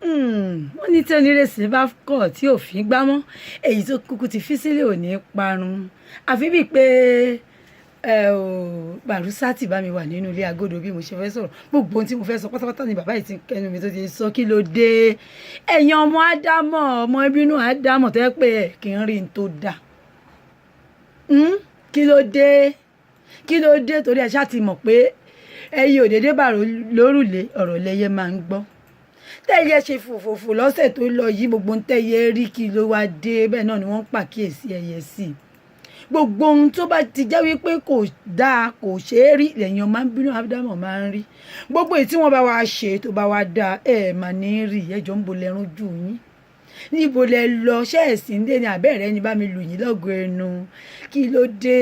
wọ́n ní tí onírèsì bá kọ̀ tí òfin gbá mọ́ èyí tó kúkú ti fi sílẹ̀ ò ní parun àfi bíi pé Bàrúsátì bá mi wà nínú ilé agodo bí mo ṣe fẹ́ sọ̀rọ̀ gbogbo ohun tí mo fẹ́ sọ pátápátá ni bàbá yìí ti kẹnu mi tó ti sọ kí ló dé ẹ̀yin ọmọ ádámọ̀ ọmọ ìbínú ádámọ̀ tó yẹ pé ẹ̀ kì í rí n tó dà kí ló dé torí ẹ ṣáà ti mọ̀ pé ẹyẹ òdèdè bàrò lórùlé ọ̀rọ̀ lẹyẹ máa ń gbọ́ tẹ́yẹ ṣe fòfòfò lọ́sẹ̀ tó lọ yìí gbogbo ń tẹ́yẹ rí kí ló wá dé bẹ́ẹ̀ náà ni wọ́n ń pàkíyèsí ẹyẹ sí i gbogbo ohun tó bá ti jẹ́ wípé kò dáa kò ṣeé rí lẹ́yìn ọmọ bínú ádámọ̀ máa ń rí gbogbo èyí tí wọ́n bá wá ṣe tó bá wá dáa mà ní rí ẹjọ́ ń bo lẹ́rún jù yín níbo lẹ lọ ṣẹ́ẹ̀sì ń dé ní abẹ́rẹ́ ni bá mi lù yín lọ́gọ̀ ẹnu kí ló dé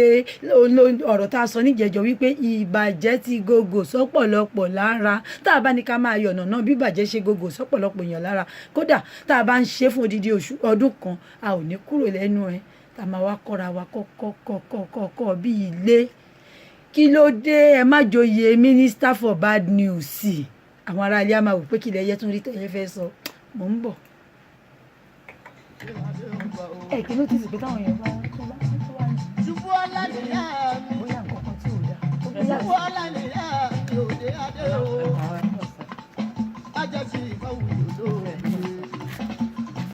ọ̀rọ̀ tá a sọ níjẹ̀jọ́ wípé ìbàjẹ́ ti gògò sọ́pọ̀lọpọ̀ lára tá a bá ní ká máa yọ̀nà náà bí ìbàjẹ́ ṣe gògò sọ́pọ̀lọpọ̀ èèyàn lára kódà tá a bá ń ṣe fún odidi ọdún kan a ò ní kúrò lẹ́nu ẹ̀ tá a máa wá kọ́ra wa kọ́kọ́ bí ilé kí ló dé ẹ má joyè minister for bad news àwọn ará ilé a máa wò pé kí lẹ́yẹ tún rí tẹ́yẹ fẹ́ sọ mò ń bọ̀. Kí ló ti sì pé táwọn èèyàn bá wá ní. ṣubú ọlá nìyá mi. bóyá nǹkan kan tí ò dáa. ṣubú ọlá nìyá mi òde adé o. ajá sí ìfọwọ́ yòdó.